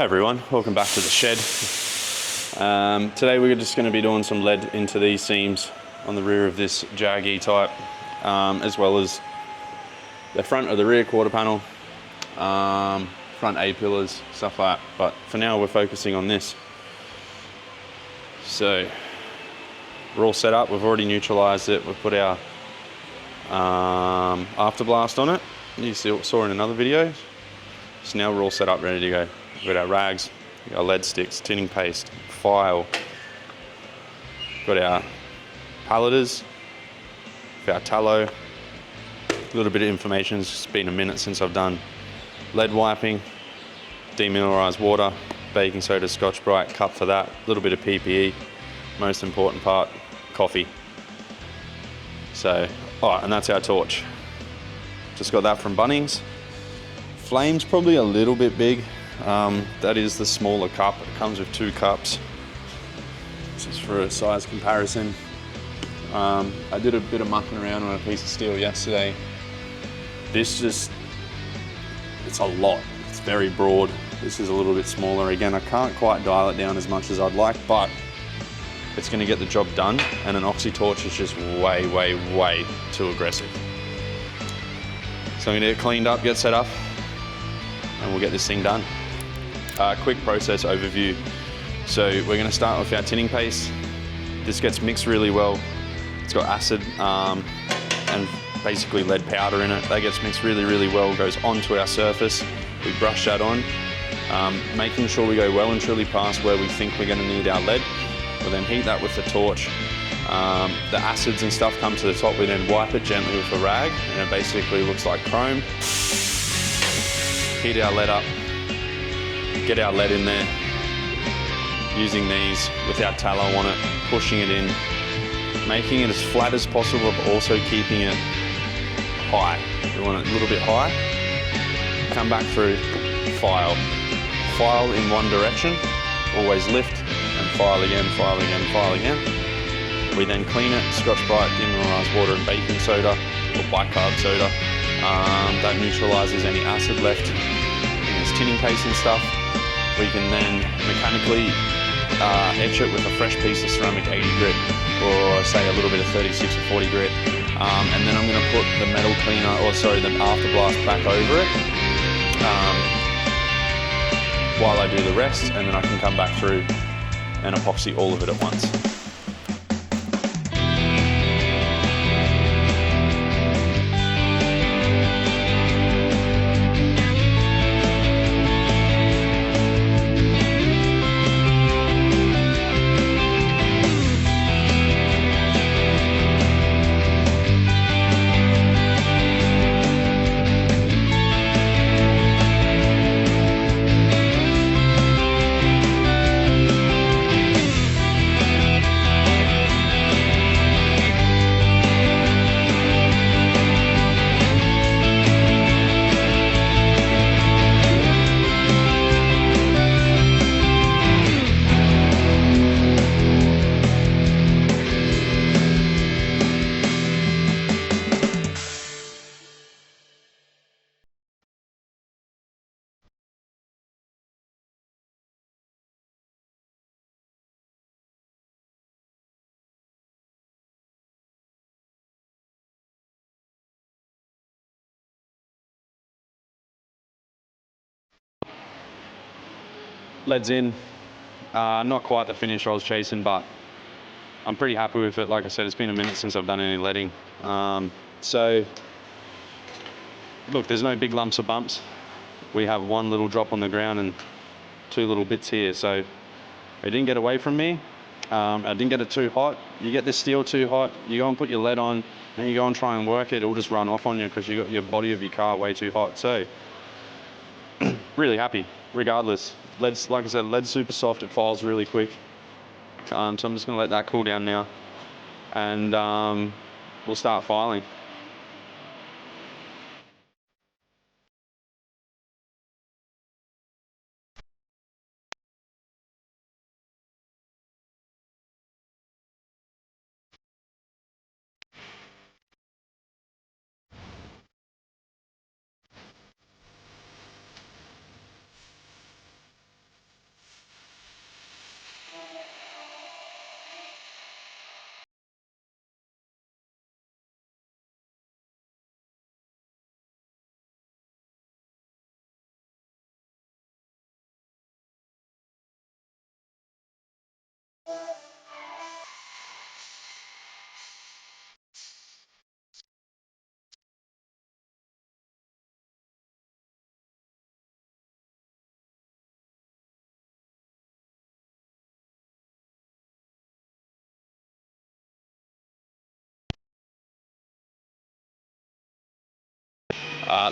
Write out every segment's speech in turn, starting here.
Hey everyone, welcome back to the shed. Today we're just going to be doing some lead into these seams on the rear of this Jag E-Type, as well as the front of the rear quarter panel, front A-pillars, stuff like that. But for now we're focusing on this. So we're all set up, we've already neutralized it, we've put our afterblast on it. You saw in another video. So now we're all set up, ready to go. We've got our rags, our lead sticks, tinning paste, file. Got our palleters, our tallow. A little bit of information, it's just been a minute since I've done lead wiping, demineralized water, baking soda, Scotch-Brite, cup for that, a little bit of PPE, most important part, coffee. So, and that's our torch. Just got that from Bunnings. Flame's probably a little bit big. That is the smaller cup. It comes with 2 cups. This is for a size comparison. I did a bit of mucking around on a piece of steel yesterday. It's a lot. It's very broad. This is a little bit smaller. Again, I can't quite dial it down as much as I'd like, but it's going to get the job done, and an oxy torch is just way, way, way too aggressive. So I'm going to get it cleaned up, get set up, and we'll get this thing done. Quick process overview. So we're going to start with our tinning paste. This gets mixed really well. It's got acid and basically lead powder in it. That gets mixed really, really well, goes onto our surface. We brush that on, making sure we go well and truly past where we think we're going to need our lead. We'll then heat that with the torch. The acids and stuff come to the top. We then wipe it gently with a rag, and it basically looks like chrome. Heat our lead up, get our lead in there, using these with our tallow on it, pushing it in, making it as flat as possible, but also keeping it high. We want it a little bit high. Come back through, file. File in one direction, always lift, and file again, file again, file again. We then clean it, Scotch-Brite, demineralized water and baking soda, or bicarb soda. That neutralizes any acid left in this tinning paste and stuff. We can then mechanically etch it with a fresh piece of ceramic 80 grit, or say a little bit of 36 or 40 grit. And then I'm going to put the metal cleaner, the afterblast back over it while I do the rest, and then I can come back through and epoxy all of it at once. Lead's in. Not quite the finish I was chasing, but I'm pretty happy with it. Like I said, it's been a minute since I've done any leading. So, look, there's no big lumps or bumps. We have one little drop on the ground and 2 little bits here. So, it didn't get away from me. I didn't get it too hot. You get this steel too hot, you go and put your lead on, and you go and try and work it, it'll just run off on you because you got your body of your car way too hot. So, really happy, regardless. Lead's, like I said, lead's super soft, it files really quick. So I'm just gonna let that cool down now, and we'll start filing.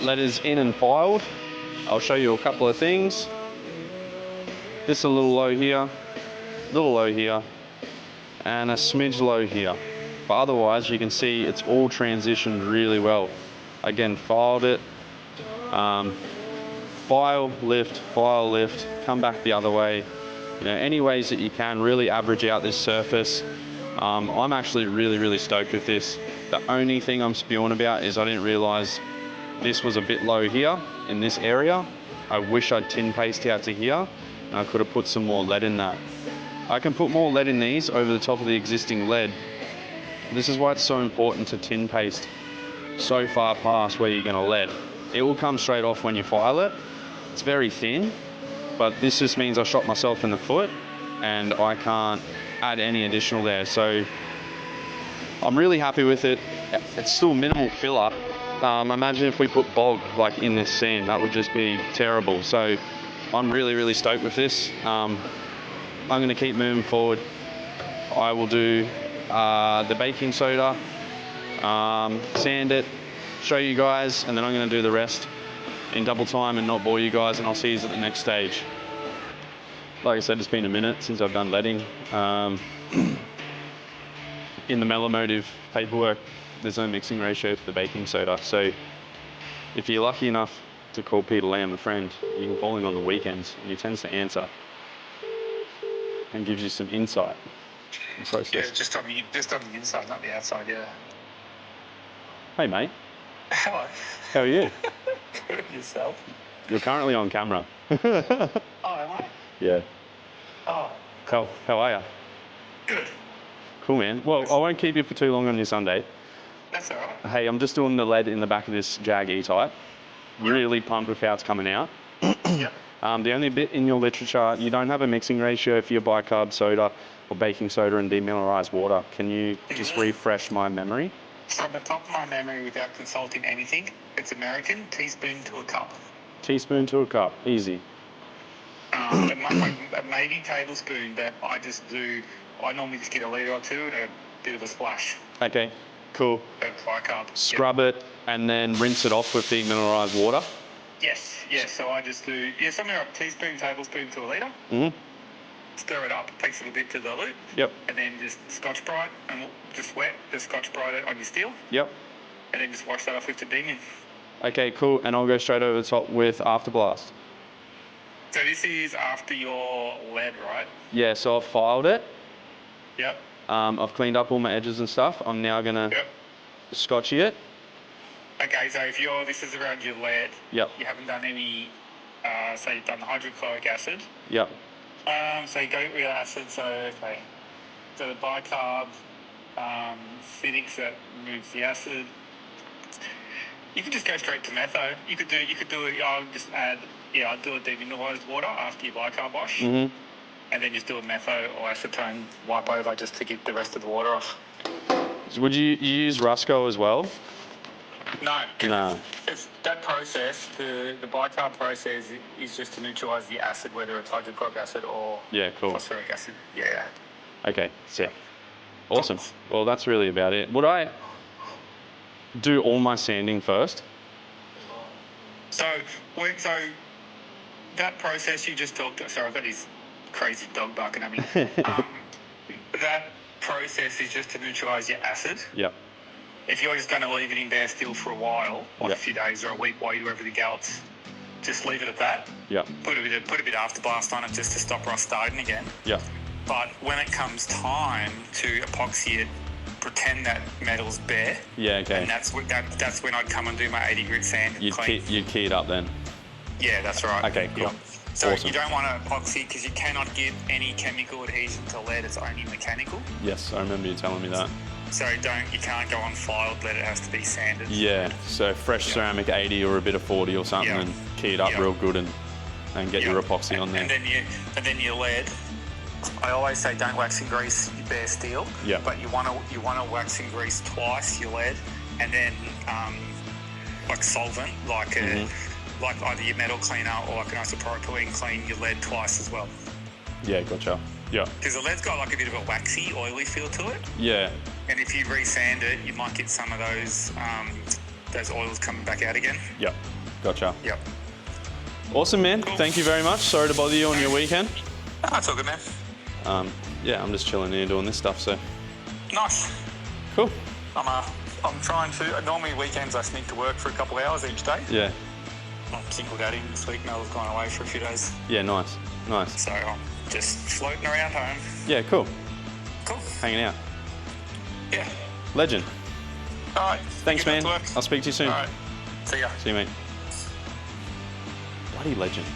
Leaders in and filed. I'll show you a couple of things. Just a little low here, and a smidge low here. But otherwise, you can see it's all transitioned really well. Again, filed it, file, lift, come back the other way. You know, any ways that you can really average out this surface. I'm actually really stoked with this. The only thing I'm spewing about is I didn't realize this was a bit low here in this area. I wish I'd tin paste out to here, and I could have put some more lead in that. I can put more lead in these over the top of the existing lead. This is why it's so important to tin paste so far past where you're gonna lead. It will come straight off when you file it. It's very thin, but this just means I shot myself in the foot and I can't add any additional there. So I'm really happy with it. It's still minimal filler. Imagine if we put bog like in this scene, that would just be terrible. So I'm really stoked with this. I'm gonna keep moving forward. I will do the baking soda, sand it, show you guys, and then I'm gonna do the rest in double time and not bore you guys, and I'll see you at the next stage. Like I said, it's been a minute since I've done leading. In the Metalwork paperwork, there's no mixing ratio for the baking soda. So if you're lucky enough to call Peter Lamb a friend, you can call him on the weekends, and he tends to answer and gives you some insight and process. Yeah, just on the inside, not the outside, yeah. Hey mate. Hello. How are you? Good, yourself? You're currently on camera. Oh, am I? Yeah. Oh. How are you? Good. Cool, man. Well, I won't keep you for too long on your Sunday. That's all right. Hey, I'm just doing the lead in the back of this Jag E-Type. Really pumped with how it's coming out. Yep. The only bit in your literature, you don't have a mixing ratio for your bicarb soda or baking soda and demineralized water. Can you just refresh my memory? From the top of my memory, without consulting anything, it's American, teaspoon to a cup. Teaspoon to a cup, easy. Maybe tablespoon, but I normally just get a litre or two and a bit of a splash. Okay, cool. Bicarb. Scrub it and then rinse it off with demineralized water? Yes, so I just do, something like teaspoon, tablespoon to a litre. Mm-hmm. Stir it up, takes a little bit to dilute. Yep. And then just Scotch Brite and just wet the Scotch Brite it on your steel. Yep. And then just wash that off with the demium. Okay, cool. And I'll go straight over the top with Afterblast. So this is after your lead, right? Yeah, so I've filed it. Yep. I've cleaned up all my edges and stuff. I'm now gonna scotchy it. Okay, so if this is around your lead, yep. You haven't done any, say you've done hydrochloric acid. Yep. So you got real acid, so okay. So the bicarb, Phoenix that removes the acid. You could just go straight to metho. You could do it. I'll just add. Yeah, I'll do a demineralized water after your bicarb wash, and then just do a metho or acetone wipe over just to get the rest of the water off. Would you use Rusco as well? No. No. It's that process. The bicarb process is just to neutralise the acid, whether it's hydrochloric acid or phosphoric acid. Yeah. Okay, sick. Awesome. Well, that's really about it. Would I do all my sanding first? So that process you just talked. Sorry, I've got this crazy dog barking at me. That process is just to neutralise your acid. Yep. If you're just going to leave it in there still for a while, like a few days or a week while you do everything else, just leave it at that. Yep. Put a bit of afterblast on it just to stop rust starting again. Yep. But when it comes time to epoxy it, pretend that metal's bare. Yeah, okay. And that's when I'd come and do my 80 grit sand and clean. You'd key it up then? Yeah, that's right. Okay, cool. Yep. So awesome. You don't want to epoxy because you cannot get any chemical adhesion to lead. It's only mechanical. Yes, I remember you telling me that. So you can't go on filed lead. It has to be sanded. Yeah, so fresh ceramic 80 or a bit of 40 or something, and key it up real good and get your epoxy on there. And then your lead, I always say don't wax and grease your bare steel. Yeah. But you want to wax and grease twice your lead, and then like solvent, like like either your metal cleaner or like an isopropylene clean your lead twice as well. Yeah, gotcha. Yeah. Because the lead's got like a bit of a waxy, oily feel to it. Yeah. And if you resand it, you might get some of those oils coming back out again. Yep. Gotcha. Yep. Awesome, man. Cool. Thank you very much. Sorry to bother you on your weekend. Oh, that's all good, man. Yeah, I'm just chilling here doing this stuff, so. Nice. Cool. I'm trying to, normally weekends I sneak to work for a couple of hours each day. Yeah. I'm single daddy this week. Mel's gone away for a few days. Yeah, nice. Nice. So I'm just floating around home. Yeah, cool. Cool. Hanging out. Yeah. Legend. All right. Thanks, Get man. back to work. I'll speak to you soon. All right. See ya. See you, mate. Bloody legend.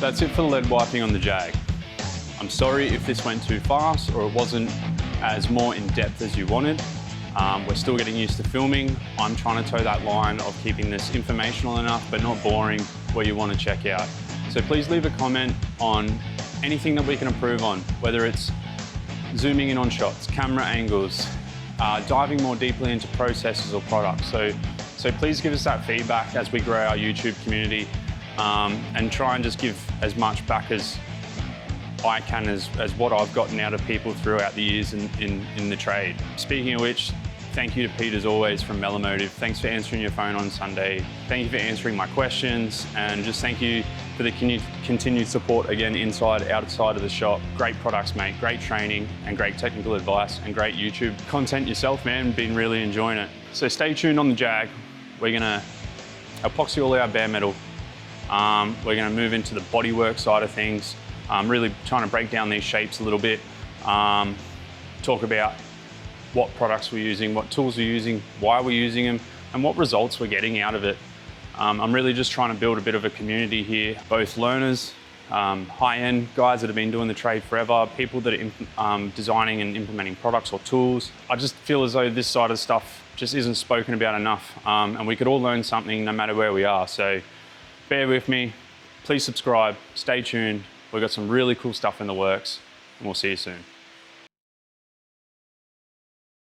that's it for the lead wiping on the Jag. I'm sorry if this went too fast or it wasn't as more in depth as you wanted. We're still getting used to filming. I'm trying to toe that line of keeping this informational enough but not boring where you want to check out. So please leave a comment on anything that we can improve on, whether it's zooming in on shots, camera angles, diving more deeply into processes or products. So please give us that feedback as we grow our YouTube community, and try and just give as much back as I can as what I've gotten out of people throughout the years in the trade. Speaking of which, thank you to Pete as always from Metalwork. Thanks for answering your phone on Sunday. Thank you for answering my questions, and just thank you for the continued support again inside, outside of the shop. Great products, mate, great training and great technical advice and great YouTube content yourself, man. Been really enjoying it. So stay tuned on the Jag. We're gonna epoxy all our bare metal. We're gonna move into the bodywork side of things. Really trying to break down these shapes a little bit. Talk about what products we're using, what tools we're using, why we're using them, and what results we're getting out of it. I'm really just trying to build a bit of a community here, both learners, high-end guys that have been doing the trade forever, people that are designing and implementing products or tools. I just feel as though this side of stuff just isn't spoken about enough, and we could all learn something no matter where we are. So bear with me, please subscribe, stay tuned. We've got some really cool stuff in the works, and we'll see you soon.